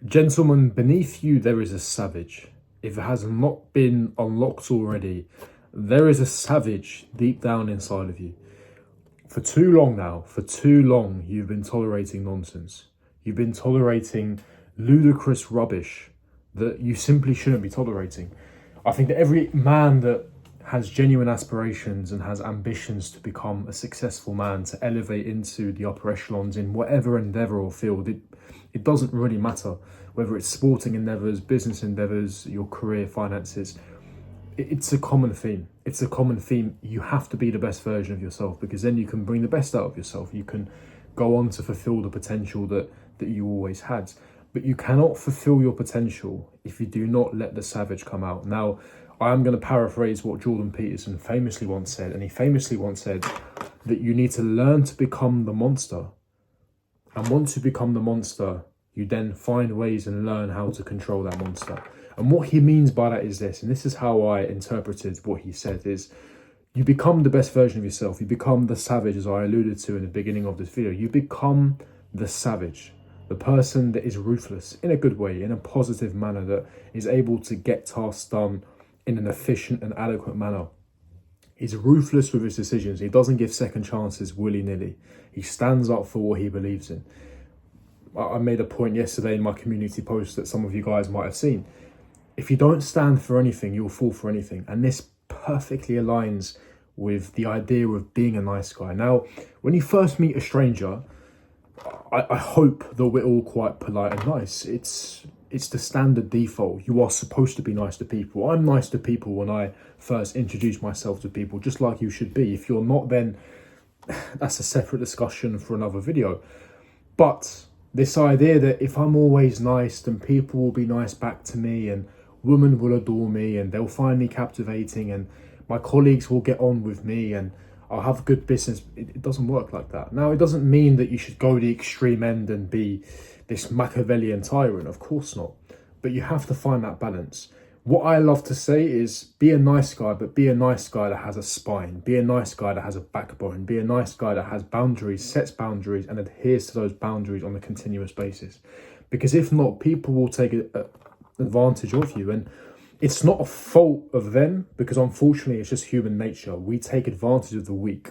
Gentlemen, beneath you there is a savage. If it has not been unlocked already, there is a savage deep down inside of you. For too long now, for too long, you've been tolerating nonsense. You've been tolerating ludicrous rubbish that you simply shouldn't be tolerating. I think that every man that has genuine aspirations and has ambitions to become a successful man, to elevate into the upper echelons in whatever endeavour or field, it doesn't really matter whether it's sporting endeavours, business endeavours, your career, finances. It's a common theme. It's a common theme. You have to be the best version of yourself, because then you can bring the best out of yourself. You can go on to fulfill the potential that you always had. But you cannot fulfill your potential if you do not let the savage come out. Now, I am going to paraphrase what Jordan Peterson famously once said. And he famously once said that you need to learn to become the monster. And once you become the monster, you then find ways and learn how to control that monster. And what he means by that is this, and this is how I interpreted what he said, is you become the best version of yourself. You become the savage, as I alluded to in the beginning of this video. You become the savage, the person that is ruthless in a good way, in a positive manner, that is able to get tasks done in an efficient and adequate manner. He's ruthless with his decisions. He doesn't give second chances willy-nilly. He stands up for what he believes in. I made a point yesterday in my community post that some of you guys might have seen. If you don't stand for anything, you'll fall for anything. And this perfectly aligns with the idea of being a nice guy. Now, when you first meet a stranger, I hope that we're all quite polite and nice. It's the standard default. You are supposed to be nice to people. I'm nice to people when I first introduce myself to people, just like you should be. If you're not, then that's a separate discussion for another video. But this idea that if I'm always nice, then people will be nice back to me, and women will adore me, and they'll find me captivating, and my colleagues will get on with me, and I'll have good business. It doesn't work like that. Now, it doesn't mean that you should go the extreme end and be this Machiavellian tyrant. Of course not. But you have to find that balance. What I love to say is be a nice guy, but be a nice guy that has a spine. Be a nice guy that has a backbone. Be a nice guy that has boundaries, sets boundaries, and adheres to those boundaries on a continuous basis. Because if not, people will take advantage of you. And it's not a fault of them, because unfortunately it's just human nature. We take advantage of the weak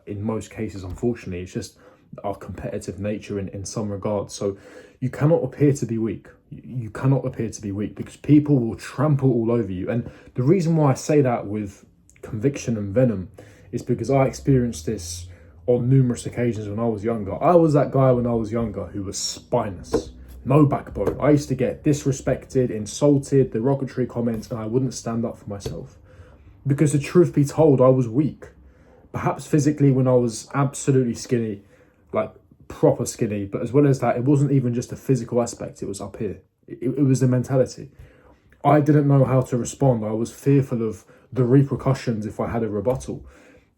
in most cases. Unfortunately, it's just our competitive nature in some regards. So you cannot appear to be weak. You cannot appear to be weak, because people will trample all over you. And the reason why I say that with conviction and venom is because I experienced this on numerous occasions when I was younger. I was that guy when I was younger who was spineless, no backbone. I used to get disrespected, insulted, derogatory comments, and I wouldn't stand up for myself. Because the truth be told, I was weak. Perhaps physically when I was absolutely skinny, like proper skinny, but as well as that, it wasn't even just a physical aspect, it was up here. It was the mentality. I didn't know how to respond. I was fearful of the repercussions if I had a rebuttal.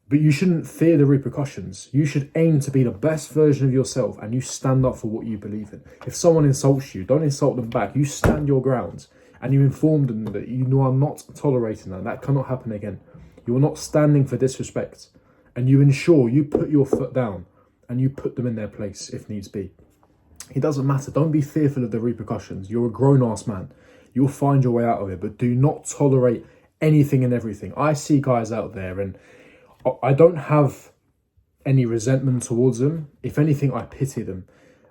But you shouldn't fear the repercussions. You should aim to be the best version of yourself, and you stand up for what you believe in. If someone insults you, don't insult them back. You stand your ground, and you inform them that you are not tolerating that. That cannot happen again. You are not standing for disrespect, and you ensure you put your foot down and you put them in their place if needs be. It doesn't matter. Don't be fearful of the repercussions. You're a grown-ass man. You'll find your way out of it, but do not tolerate anything and everything. I see guys out there, and I don't have any resentment towards them. If anything, I pity them.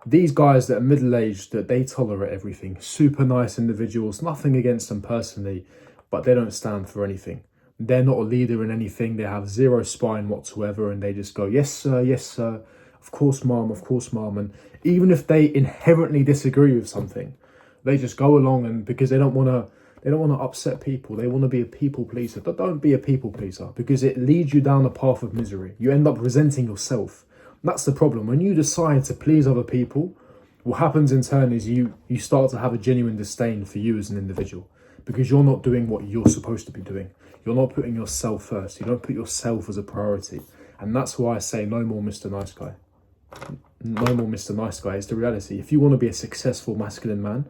These guys that are middle-aged, that they tolerate everything. Super nice individuals, nothing against them personally, but they don't stand for anything. They're not a leader in anything. They have zero spine whatsoever, and they just go, yes, sir, yes, sir. Of course, mom, of course, mom. And even if they inherently disagree with something, they just go along, and because they don't want to upset people. They want to be a people pleaser. But don't be a people pleaser, because it leads you down a path of misery. You end up resenting yourself. That's the problem. When you decide to please other people, what happens in turn is you start to have a genuine disdain for you as an individual, because you're not doing what you're supposed to be doing. You're not putting yourself first. You don't put yourself as a priority. And that's why I say no more Mr. Nice Guy. No more Mr. Nice Guy. It's the reality. If you want to be a successful masculine man,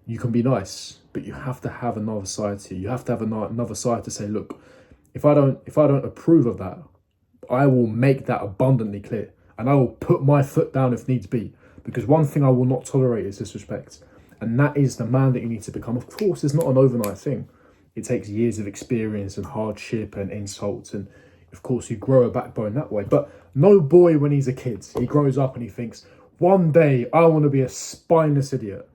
you can be nice, but you have to have another side to you. You have to have another side to say, look, if I don't approve of that, I will make that abundantly clear, and I will put my foot down if needs be. Because one thing I will not tolerate is disrespect. And that is the man that you need to become. Of course, it's not an overnight thing. It takes years of experience and hardship and insults. And of course, you grow a backbone that way. But no boy, when he's a kid, he grows up and he thinks, one day I want to be a spineless idiot.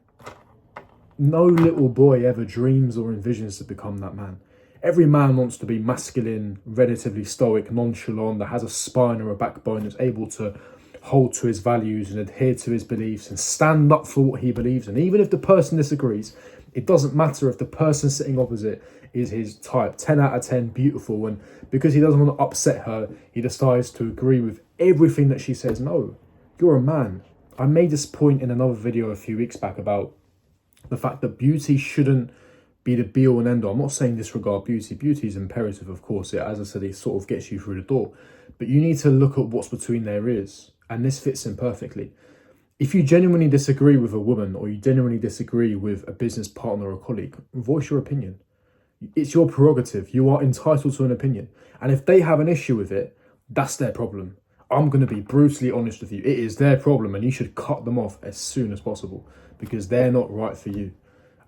No little boy ever dreams or envisions to become that man. Every man wants to be masculine, relatively stoic, nonchalant, that has a spine or a backbone, that's able to hold to his values and adhere to his beliefs and stand up for what he believes in. Even if the person disagrees, it doesn't matter if the person sitting opposite is his type, 10 out of 10, beautiful, and because he doesn't want to upset her, he decides to agree with everything that she says. No, you're a man. I made this point in another video a few weeks back about the fact that beauty shouldn't be the be all and end all. I'm not saying disregard beauty. Beauty is imperative, of course. As I said, it sort of gets you through the door. But you need to look at what's between their ears. And this fits in perfectly. If you genuinely disagree with a woman, or you genuinely disagree with a business partner or colleague, voice your opinion. It's your prerogative. You are entitled to an opinion. And if they have an issue with it, that's their problem. I'm going to be brutally honest with you. It is their problem, and you should cut them off as soon as possible because they're not right for you.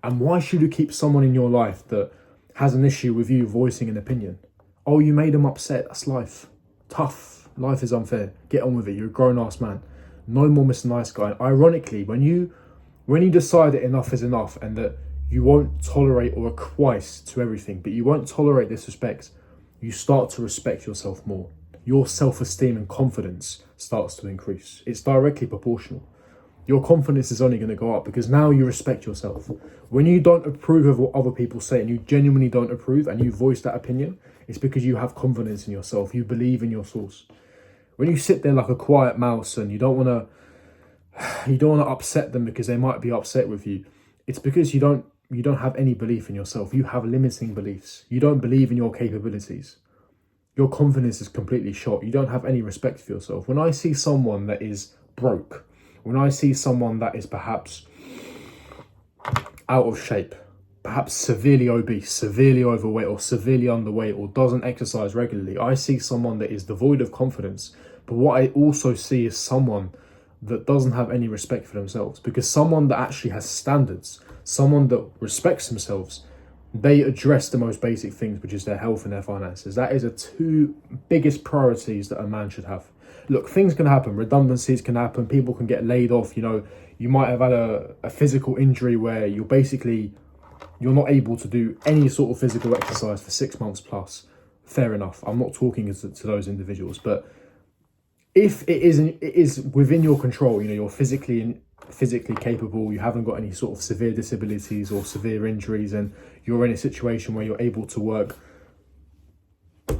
And why should you keep someone in your life that has an issue with you voicing an opinion? Oh, you made them upset. That's life. Tough. Life is unfair. Get on with it. You're a grown-ass man. No more Mr. Nice Guy. And ironically, when you decide that enough is enough and that you won't tolerate or acquiesce to everything, but you won't tolerate disrespect, you start to respect yourself more. Your self-esteem and confidence starts to increase. It's directly proportional. Your confidence is only going to go up because now you respect yourself. When you don't approve of what other people say and you genuinely don't approve and you voice that opinion, it's because you have confidence in yourself. You believe in your source. When you sit there like a quiet mouse and you don't want to upset them because they might be upset with you, it's because you don't have any belief in yourself. You have limiting beliefs. You don't believe in your capabilities. Your confidence is completely shot. You don't have any respect for yourself. When I see someone that is broke, when I see someone that is perhaps out of shape, perhaps severely obese, severely overweight, or severely underweight, or doesn't exercise regularly, I see someone that is devoid of confidence. But what I also see is someone that doesn't have any respect for themselves, because someone that actually has standards, someone that respects themselves, they address the most basic things, which is their health and their finances. That is the two biggest priorities that a man should have. Look, things can happen, redundancies can happen, people can get laid off, you might have had a physical injury where you're not able to do any sort of physical exercise for 6 months plus. Fair enough. I'm not talking to those individuals, but if it is within your control, you're physically capable, you haven't got any sort of severe disabilities or severe injuries, and you're in a situation where you're able to work,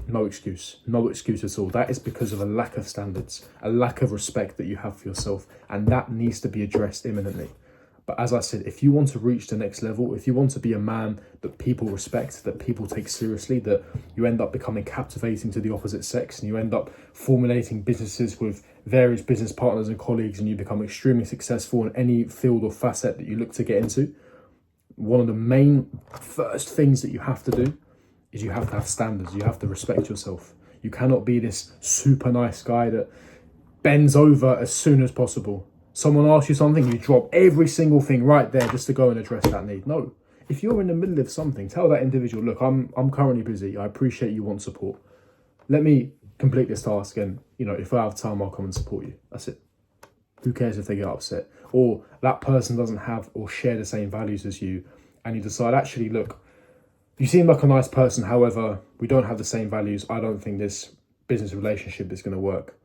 no excuse at all. That is because of a lack of standards, a lack of respect that you have for yourself, and that needs to be addressed imminently. But as I said, if you want to reach the next level, if you want to be a man that people respect, that people take seriously, that you end up becoming captivating to the opposite sex, and you end up formulating businesses with various business partners and colleagues, and you become extremely successful in any field or facet that you look to get into, one of the main first things that you have to do is you have to have standards. You have to respect yourself. You cannot be this super nice guy that bends over as soon as possible. Someone asks you something, you drop every single thing right there just to go and address that need. No. If you're in the middle of something, tell that individual, look, I'm currently busy. I appreciate you want support. Let me complete this task, and if I have time, I'll come and support you. That's it. Who cares if they get upset? Or that person doesn't have or share the same values as you, and you decide, actually, look, you seem like a nice person, however, we don't have the same values. I don't think this business relationship is going to work.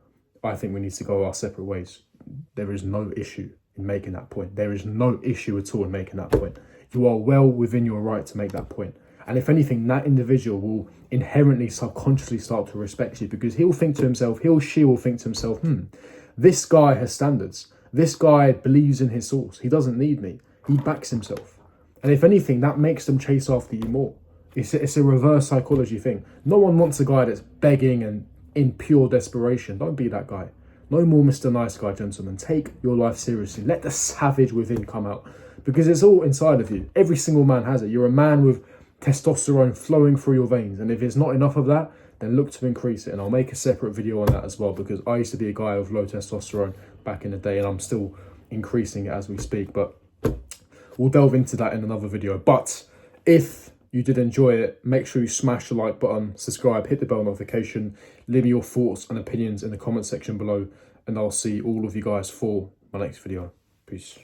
I think we need to go our separate ways. There is no issue in making that point. There is no issue at all in making that point. You are well within your right to make that point. And if anything, that individual will inherently, subconsciously start to respect you, because he or she will think to himself, this guy has standards. This guy believes in his source. He doesn't need me. He backs himself. And if anything, that makes them chase after you more. It's a reverse psychology thing. No one wants a guy that's begging and in pure desperation. Don't be that guy. No more Mr. Nice Guy, gentlemen. Take your life seriously. Let the savage within come out, because it's all inside of you. Every single man has it. You're a man with testosterone flowing through your veins. And if it's not enough of that, then look to increase it. And I'll make a separate video on that as well, because I used to be a guy with low testosterone back in the day, and I'm still increasing as we speak. But we'll delve into that in another video. But if you did enjoy it, make sure you smash the like button, subscribe, hit the bell notification, leave me your thoughts and opinions in the comment section below, and I'll see all of you guys for my next video. Peace.